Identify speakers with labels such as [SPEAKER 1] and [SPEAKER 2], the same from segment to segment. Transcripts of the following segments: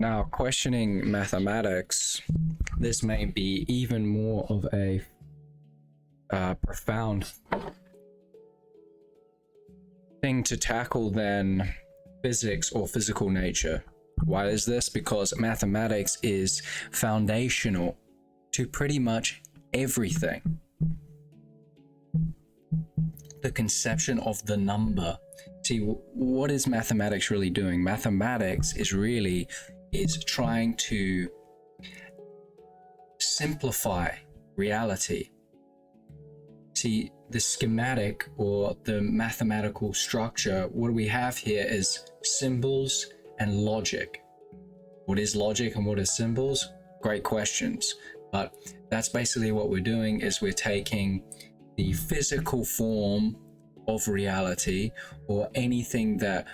[SPEAKER 1] Now, questioning mathematics, this may be even more of a profound thing to tackle than physics or physical nature. Why is this? Because mathematics is foundational to pretty much everything. The conception of the number. See, what is mathematics really doing? Mathematics is trying to simplify reality. See, the schematic or the mathematical structure, what we have here is symbols and logic. What is logic and what is symbols? Great questions. But that's basically what we're doing, is we're taking the physical form of reality or anything that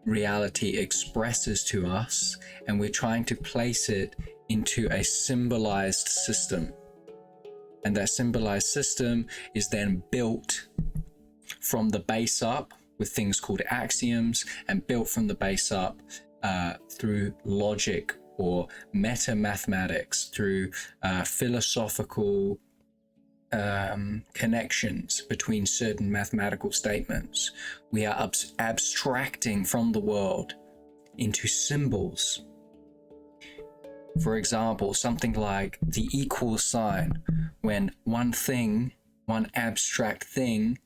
[SPEAKER 1] reality expresses to us, and we're trying to place it into a symbolized system. And that symbolized system is then built from the base up with things called axioms, and built from the base up through logic or meta-mathematics, through philosophical connections between certain mathematical statements. We are abstracting from the world into symbols. For example, something like the equal sign, when one thing, one abstract thing,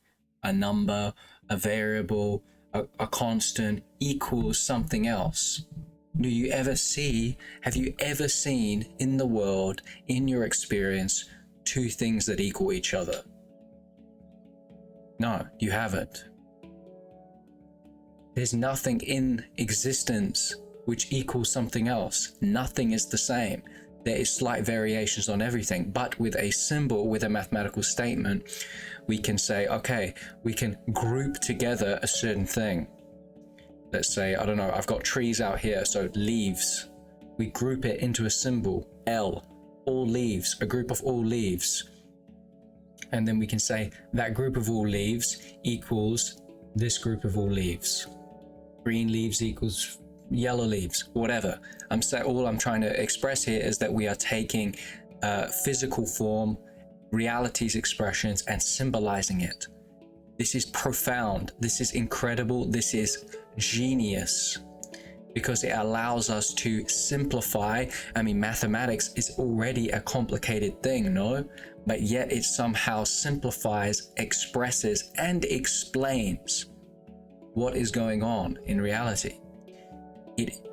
[SPEAKER 1] a number, a variable, a constant, equals something else. Have you ever seen in the world, in your experience, two things that equal each other? No, you haven't. There's nothing in existence which equals something else. Nothing is the same. There is slight variations on everything, but with a symbol, with a mathematical statement, we can say, okay, we can group together a certain thing. Let's say, I don't know, I've got trees out here, so leaves. We group it into a symbol, L, all leaves, a group of all leaves. And then we can say that group of all leaves equals this group of all leaves. Green leaves equals yellow leaves, whatever. All I'm trying to express here is that we are taking physical form, reality's expressions, and symbolizing it. This is profound. This is incredible. This is genius, because it allows us to simplify. I mean, mathematics is already a complicated thing, no? But yet it somehow simplifies, expresses, and explains what is going on in reality.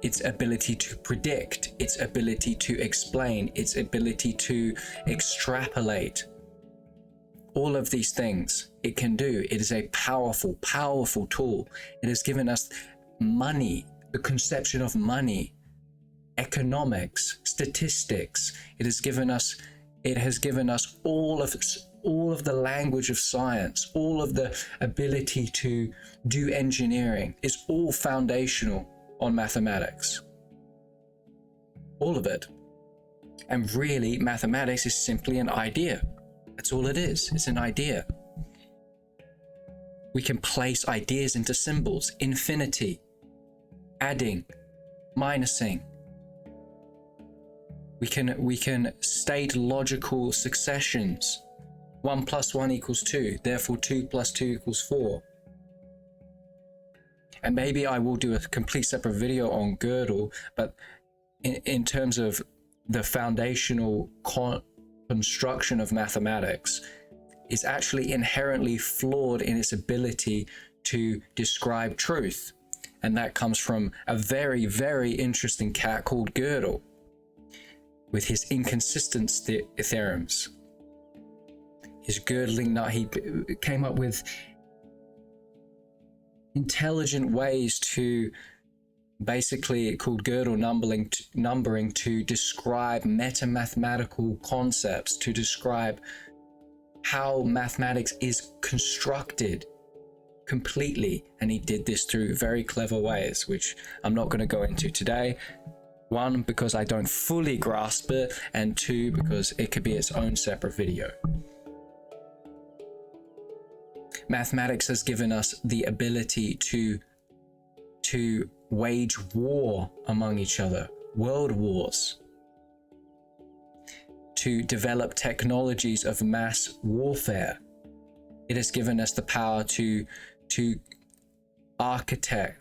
[SPEAKER 1] Its ability to predict, its ability to explain, its ability to extrapolate, all of these things it can do. It is a powerful, powerful tool. It has given us money, the conception of money, economics, statistics. It has given us all of the language of science, all of the ability to do engineering. Is all foundational on mathematics. All of it. And really, mathematics is simply an idea. That's all it is. It's an idea. We can place ideas into symbols, infinity, adding, minusing. We can state logical successions. 1 + 1 = 2, therefore 2 + 2 = 4. And maybe I will do a complete separate video on Gödel, but in terms of the foundational construction of mathematics, is actually inherently flawed in its ability to describe truth. And that comes from a very, very interesting cat called Gödel, with his inconsistent theorems. His Gödeling nut, he came up with intelligent ways to basically, called Gödel numbering, to describe meta-mathematical concepts, to describe how mathematics is constructed completely. And he did this through very clever ways, which I'm not going to go into today. 1, because I don't fully grasp it, and 2, because it could be its own separate video. Mathematics has given us the ability to wage war among each other. world wars, to develop technologies of mass warfare. It has given us the power to architecture,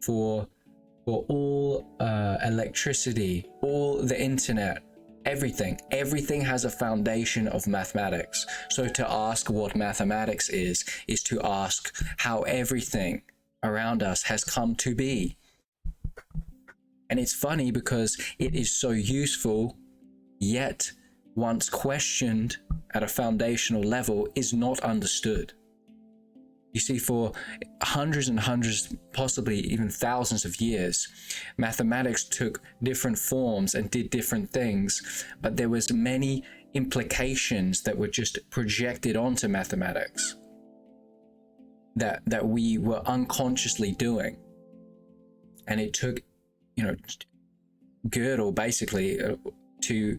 [SPEAKER 1] for all electricity, all the internet, everything has a foundation of mathematics. So to ask what mathematics is to ask how everything around us has come to be. And it's funny because it is so useful, yet once questioned at a foundational level is not understood. You see, for hundreds and hundreds, possibly even thousands of years, mathematics took different forms and did different things, but there was many implications that were just projected onto mathematics that we were unconsciously doing. And it took, Gödel basically to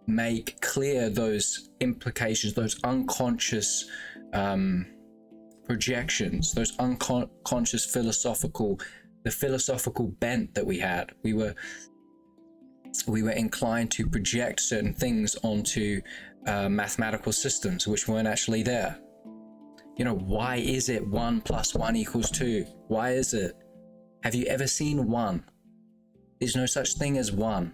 [SPEAKER 1] make clear those implications, those unconscious projections, those unconscious philosophical bent that we had. We were inclined to project certain things onto mathematical systems which weren't actually there. Why is it 1 + 1 = 2? Why is it? Have you ever seen 1? There's no such thing as 1.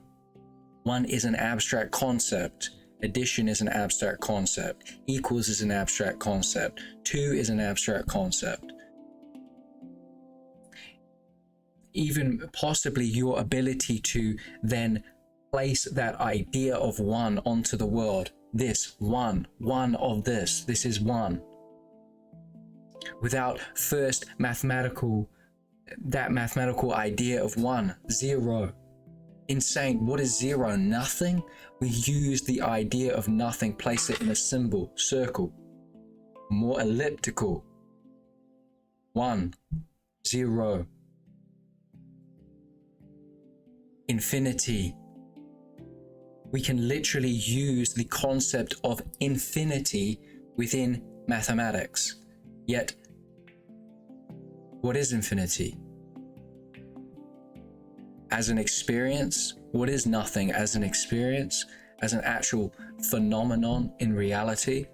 [SPEAKER 1] 1 is an abstract concept. Addition is an abstract concept. Equals is an abstract concept. 2 is an abstract concept. Even possibly your ability to then place that idea of 1 onto the world. This 1 of this is 1. Without first mathematical idea of 1, 0. Insane. What is 0? Nothing. We use the idea of nothing, place it in a symbol, circle, more elliptical. 1, 0. Infinity. We can literally use the concept of infinity within mathematics. Yet, what is infinity? As an experience, what is nothing as an experience, as an actual phenomenon in reality?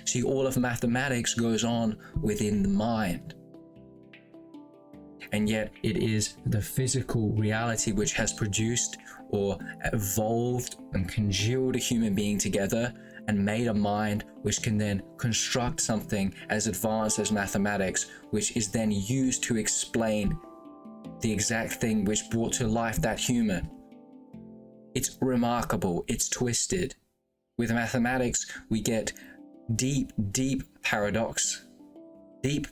[SPEAKER 1] See, all of mathematics goes on within the mind. And yet it is the physical reality which has produced or evolved and congealed a human being together and made a mind which can then construct something as advanced as mathematics, which is then used to explain the exact thing which brought to life that human. It's remarkable. It's twisted. With mathematics, we get deep paradox, deep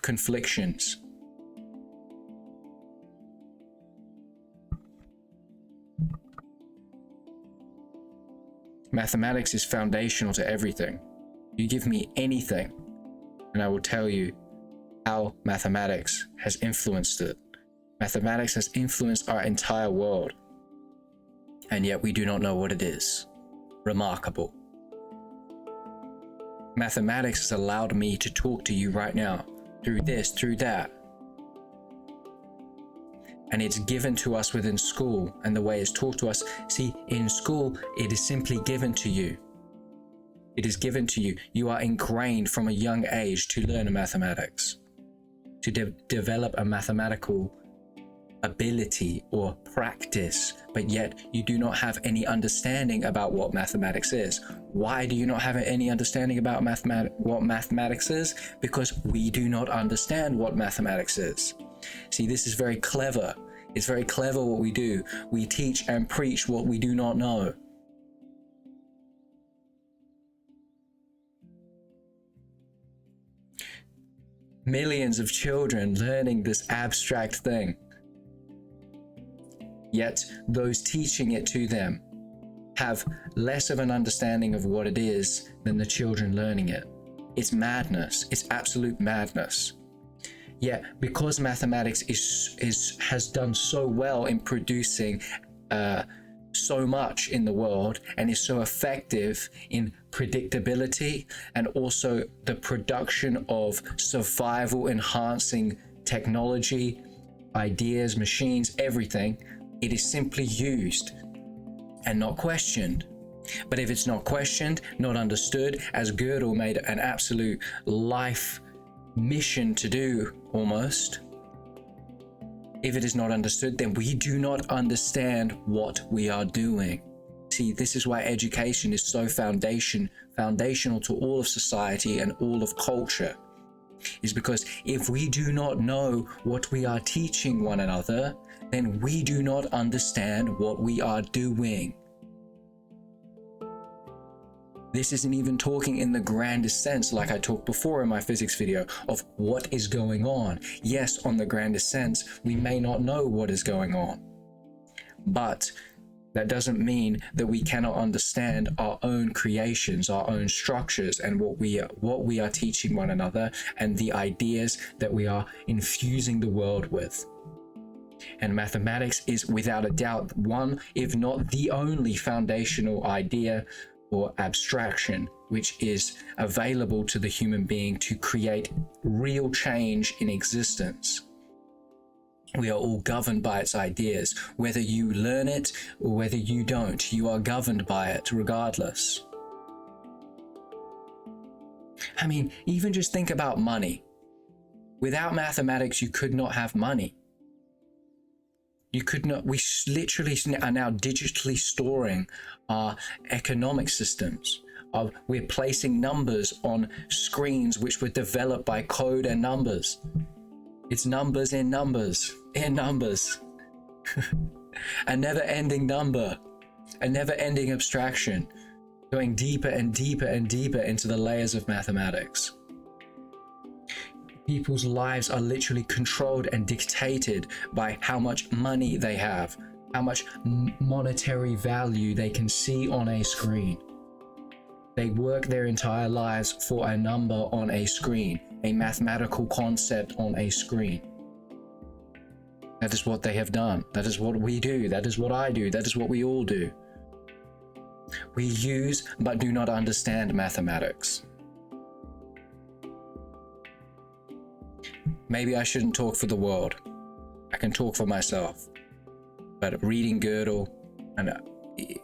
[SPEAKER 1] conflictions. Mathematics is foundational to everything. You give me anything, and I will tell you how mathematics has influenced it. Mathematics has influenced our entire world, and yet we do not know what it is. Remarkable. Mathematics has allowed me to talk to you right now, through this, through that. And it's given to us within school, and the way it's taught to us. See, in school, it is simply given to you. It is given to you. You are ingrained from a young age to learn mathematics, to develop a mathematical ability or practice, but yet you do not have any understanding about what mathematics is. Why do you not have any understanding about what mathematics is? Because we do not understand what mathematics is. See, this is very clever. It's very clever what we do. We teach and preach what we do not know. Millions of children learning this abstract thing. Yet those teaching it to them have less of an understanding of what it is than the children learning it. It's madness. It's absolute madness. Yet, because mathematics has done so well in producing so much in the world and is so effective in predictability and also the production of survival enhancing technology, ideas, machines, everything. It is simply used and not questioned. But if it's not questioned, not understood, as Gödel made an absolute life mission to do almost, if it is not understood, then we do not understand what we are doing. See, this is why education is so foundational to all of society and all of culture, is because if we do not know what we are teaching one another, then we do not understand what we are doing. This isn't even talking in the grandest sense, like I talked before in my physics video, of what is going on. Yes, on the grandest sense, we may not know what is going on, but that doesn't mean that we cannot understand our own creations, our own structures, and what we are teaching one another, and the ideas that we are infusing the world with. And mathematics is without a doubt one, if not the only foundational idea or abstraction which is available to the human being to create real change in existence. We are all governed by its ideas. Whether you learn it or whether you don't, you are governed by it regardless. I mean, even just think about money. Without mathematics, you could not have money. You could not, we literally are now digitally storing our economic systems. We're placing numbers on screens which were developed by code and numbers. It's numbers in numbers, in numbers. A never-ending number, a never-ending abstraction, going deeper and deeper and deeper into the layers of mathematics. People's lives are literally controlled and dictated by how much money they have, how much monetary value they can see on a screen. They work their entire lives for a number on a screen, a mathematical concept on a screen. That is what they have done. That is what we do. That is what I do. That is what we all do. We use but do not understand mathematics. Maybe I shouldn't talk for the world. I can talk for myself. But reading Gödel and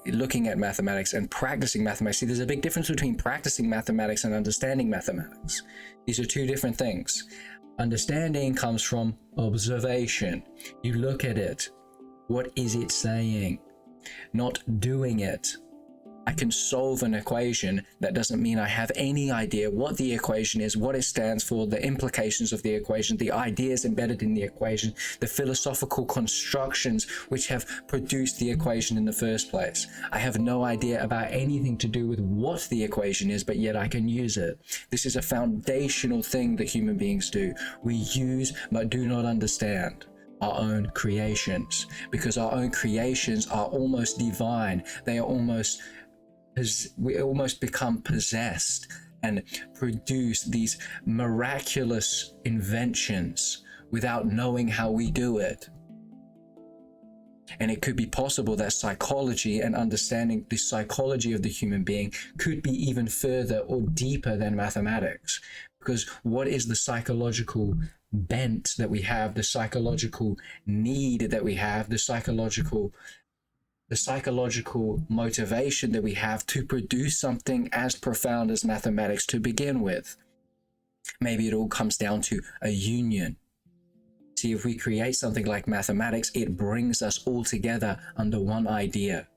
[SPEAKER 1] looking at mathematics and practicing mathematics, see, there's a big difference between practicing mathematics and understanding mathematics. These are two different things. Understanding comes from observation. You look at it. What is it saying? Not doing it. I can solve an equation. That doesn't mean I have any idea what the equation is, what it stands for, the implications of the equation, the ideas embedded in the equation, the philosophical constructions which have produced the equation in the first place. I have no idea about anything to do with what the equation is, but yet I can use it. This is a foundational thing that human beings do. We use but do not understand our own creations, because our own creations are almost divine. They are almost, we almost become possessed and produce these miraculous inventions without knowing how we do it. And it could be possible that psychology and understanding the psychology of the human being could be even further or deeper than mathematics. Because what is the psychological bent that we have, the psychological need that we have, the psychological motivation that we have to produce something as profound as mathematics to begin with? Maybe it all comes down to a union. See, if we create something like mathematics, it brings us all together under one idea.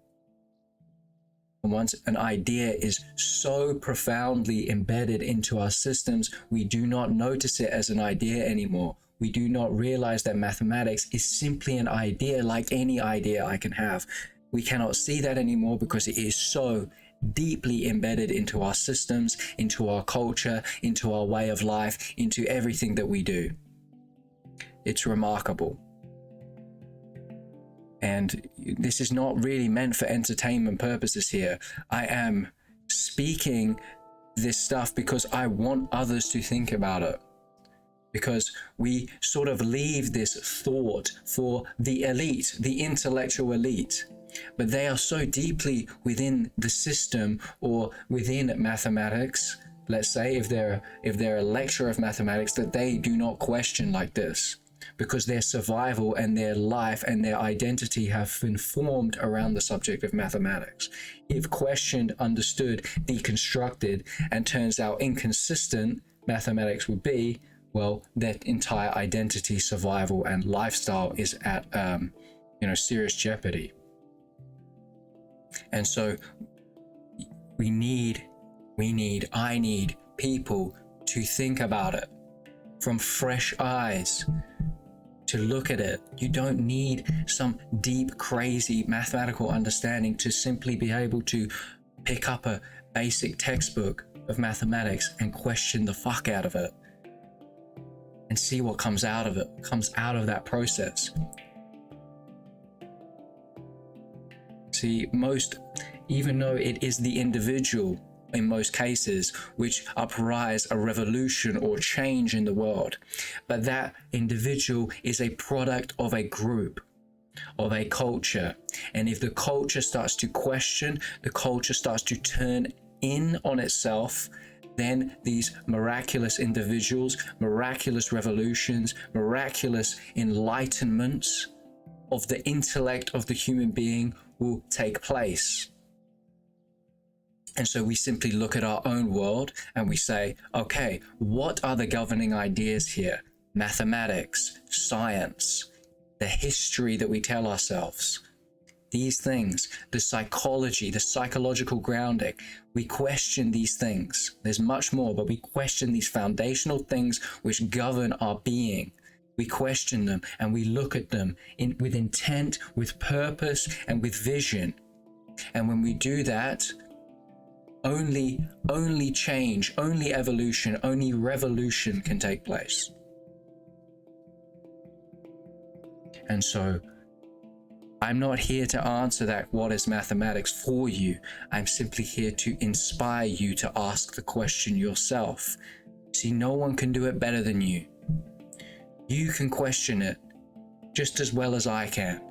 [SPEAKER 1] And once an idea is so profoundly embedded into our systems, we do not notice it as an idea anymore. We do not realize that mathematics is simply an idea like any idea I can have. We cannot see that anymore because it is so deeply embedded into our systems, into our culture, into our way of life, into everything that we do. It's remarkable. And this is not really meant for entertainment purposes here. I am speaking this stuff because I want others to think about it. Because we sort of leave this thought for the elite, the intellectual elite. But they are so deeply within the system or within mathematics let's say, if they're a lecturer of mathematics, that they do not question like this, because their survival and their life and their identity have been formed around the subject of mathematics. If questioned, understood, deconstructed, and turns out inconsistent, mathematics would be, well, their entire identity, survival, and lifestyle is at serious jeopardy. And so I need people to think about it from fresh eyes, to look at it. You don't need some deep, crazy mathematical understanding to simply be able to pick up a basic textbook of mathematics and question the fuck out of it and see what comes out of that process. See, even though it is the individual in most cases which uprise a revolution or change in the world, but that individual is a product of a group, of a culture. And if the culture starts to question, the culture starts to turn in on itself, then these miraculous individuals, miraculous revolutions, miraculous enlightenments of the intellect of the human being will take place. And so we simply look at our own world and we say, okay, what are the governing ideas here? Mathematics, science, the history that we tell ourselves. These things, the psychology, the psychological grounding, we question these things. There's much more, but we question these foundational things which govern our being. We question them and we look at them with intent, with purpose, and with vision. And when we do that, only change, only evolution, only revolution can take place. And so I'm not here to answer that what is mathematics for you. I'm simply here to inspire you to ask the question yourself. See, no one can do it better than you. You can question it just as well as I can.